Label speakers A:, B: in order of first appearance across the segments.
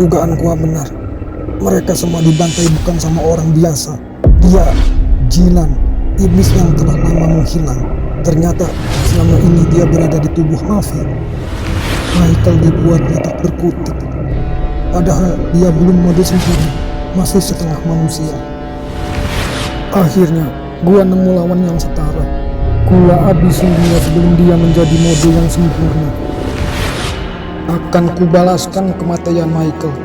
A: Dugaan gua benar. Mereka semua dibantai bukan sama orang biasa. Dia, Jilan, iblis yang telah lama menghilang. Ternyata selama ini dia berada di tubuh Mavi. Michael dibuatnya tak berkutik. Padahal dia belum mode sempurna, masih setengah manusia. Akhirnya, gua nemu lawan yang setara. Gua habisin dia sebelum dia menjadi mode yang sempurna. Akan kubalaskan kematian Michael.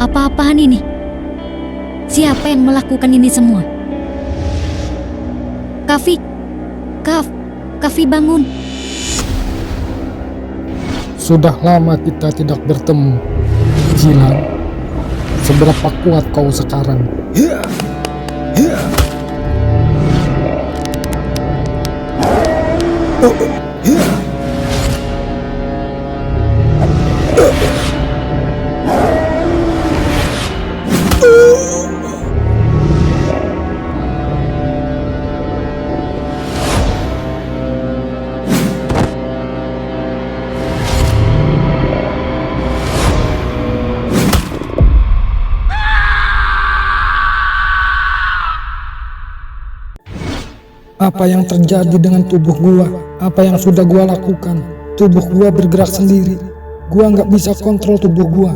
B: Apa-apaan ini? Siapa yang melakukan ini semua? Kafi bangun.
A: Sudah lama kita tidak bertemu, Jilan. Seberapa kuat kau sekarang? Apa yang terjadi dengan tubuh gua? Apa yang sudah gua lakukan? Tubuh gua bergerak sendiri. Gua nggak bisa kontrol tubuh gua.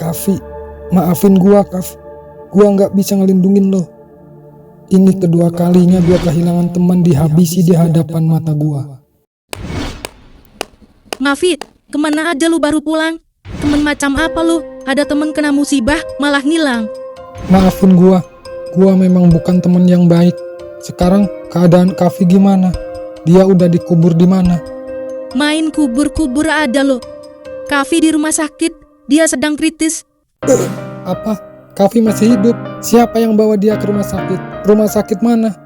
A: Kafi, maafin gua, Kaf. Gua nggak bisa ngelindungin lo. Ini kedua kalinya gua kehilangan teman dihabisi di hadapan mata gua.
C: Mavi, kemana aja lu baru pulang? Temen macam apa lu? Ada temen kena musibah malah ngilang.
A: Maafin gua memang bukan teman yang baik. Sekarang keadaan Kafi gimana? Dia udah dikubur di mana?
C: Main kubur-kubur ada lo. Kavi di rumah sakit, dia sedang kritis.
A: Apa? Kafi masih hidup? Siapa yang bawa dia ke rumah sakit? Rumah sakit mana?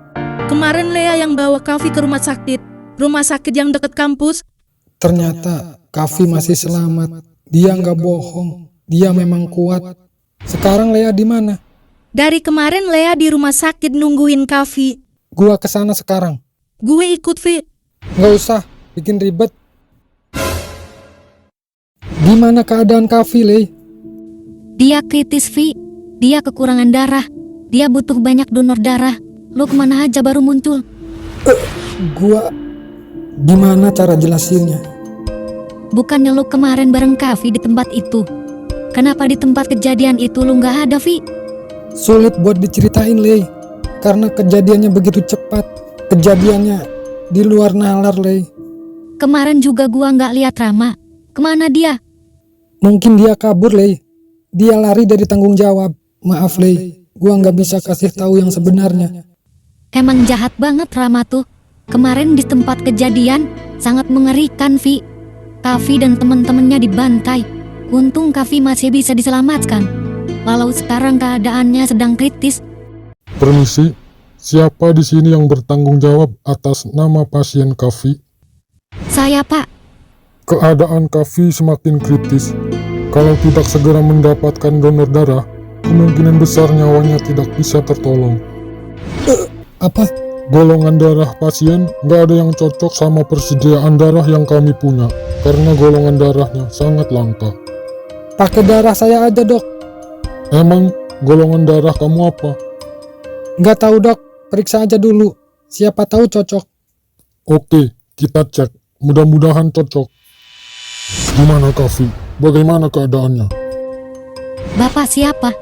C: Kemarin Lea yang bawa Kavi ke rumah sakit. Rumah sakit yang dekat kampus.
A: Ternyata Kafi masih selamat. Dia nggak bohong. Dia memang kuat. Sekarang Lea di mana?
C: Dari kemarin Lea di rumah sakit nungguin Kavi.
A: Gua kesana sekarang.
C: Gue ikut, Vi.
A: Nggak usah, bikin ribet. Gimana keadaan Kafi, Lei?
B: Dia kritis, Vi. Dia kekurangan darah. Dia butuh banyak donor darah. Lu kemana aja baru muncul?
A: Gimana cara jelasinnya?
B: Bukannya lu kemarin bareng Kavi di tempat itu? Kenapa di tempat kejadian itu lu nggak ada, Vi?
A: Sulit buat diceritain, Lei. Karena kejadiannya begitu cepat. Kejadiannya di luar nalar, Lei.
B: Kemarin juga gua nggak lihat Rama. Kemana dia?
A: Mungkin dia kabur, Lei. Dia lari dari tanggung jawab. Maaf, Lei. Gua nggak bisa kasih tahu yang sebenarnya.
B: Emang jahat banget Rama tuh. Kemarin di tempat kejadian sangat mengerikan, Vi. Kavi dan teman-temannya dibantai. Untung Kavi masih bisa diselamatkan. Walau sekarang keadaannya sedang kritis.
D: Permisi, siapa di sini yang bertanggung jawab atas nama pasien Kavi?
B: Saya, Pak.
D: Keadaan Kavi semakin kritis. Kalau tidak segera mendapatkan donor darah, kemungkinan besar nyawanya tidak bisa tertolong.
A: Apa?
D: Golongan darah pasien nggak ada yang cocok sama persediaan darah yang kami punya, karena golongan darahnya sangat langka.
A: Pakai darah saya aja, Dok.
D: Emang golongan darah kamu apa?
A: Nggak tahu, Dok. Periksa aja dulu. Siapa tahu cocok.
D: Oke, kita cek. Mudah-mudahan cocok. Gimana Kavi? Bagaimana keadaannya?
B: Bapak siapa?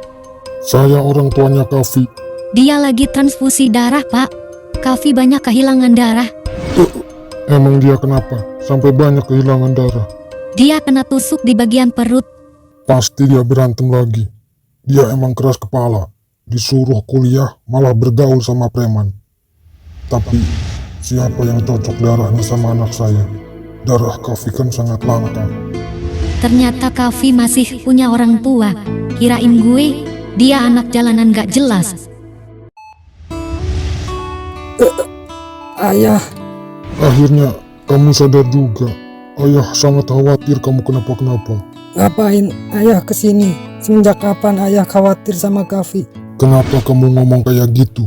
D: Saya orang tuanya Kavi.
B: Dia lagi transfusi darah, Pak. Kavi banyak kehilangan darah.
D: Emang dia kenapa? Sampai banyak kehilangan darah.
B: Dia kena tusuk di bagian perut.
D: Pasti dia berantem lagi. Dia emang keras kepala. Disuruh kuliah malah bergaul sama preman. Tapi siapa yang cocok darahnya sama anak saya? Darah Kavi kan sangat langka.
B: Ternyata Kavi masih punya orang tua. Kirain gue, dia anak jalanan gak jelas.
A: Ayah.
D: Akhirnya Kamu sadar juga, ayah sangat khawatir kamu kenapa-kenapa.
A: Ngapain ayah kesini? Semenjak kapan ayah khawatir sama Kavi?
D: Kenapa kamu ngomong kayak gitu?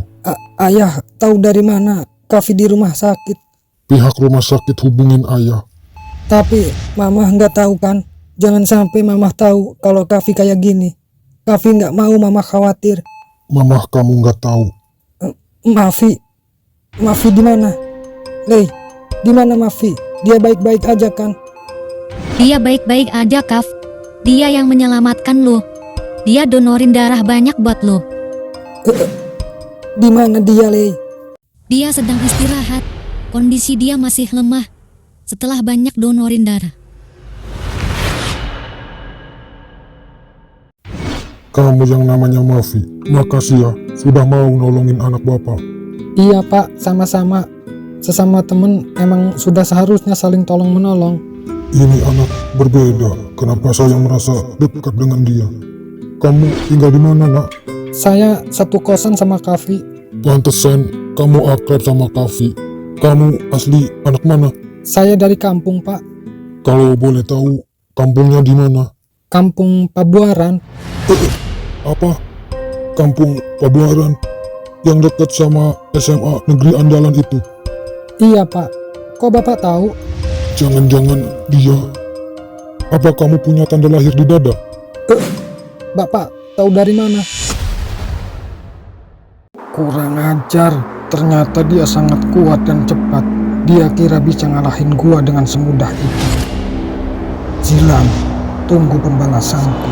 A: Ayah tahu dari mana Kavi di rumah sakit?
D: Pihak rumah sakit hubungin ayah.
A: Tapi mama nggak tahu kan? Jangan sampai mama tahu kalau Kavi kayak gini. Kavi nggak mau mama khawatir.
D: Mamah kamu nggak tahu.
A: Mafi di mana? Lei, di mana Mafi? Dia baik-baik aja kan?
B: Dia baik-baik aja, Kaf. Dia yang menyelamatkan lo. Dia donorin darah banyak buat lo.
A: Di mana dia, Lei?
B: Dia sedang istirahat. Kondisi dia masih lemah setelah banyak donorin darah.
D: Kamu yang namanya Mafi, makasih ya sudah mau nolongin anak bapak.
A: Iya Pak, sama-sama. Sesama temen emang sudah seharusnya saling tolong-menolong.
D: Ini anak berbeda, kenapa saya merasa dekat dengan dia? Kamu tinggal di mana, nak?
A: Saya satu kosan sama Kavi.
D: Pantesan kamu akrab sama Kavi. Kamu asli anak mana?
A: Saya dari kampung Pak.
D: Kalau boleh tahu, kampungnya di mana?
A: Kampung Pabuaran.
D: Apa? Kampung Pabuaran yang dekat sama SMA Negeri Andalan itu?
A: Iya Pak. Kok Bapak tahu?
D: Jangan-jangan dia. Apa kamu punya tanda lahir di dada?
A: Bapak tahu dari mana? Kurang ajar. Ternyata dia sangat kuat dan cepat. Dia kira bisa ngalahin gua dengan semudah itu. Zilan, tunggu pembalasanku.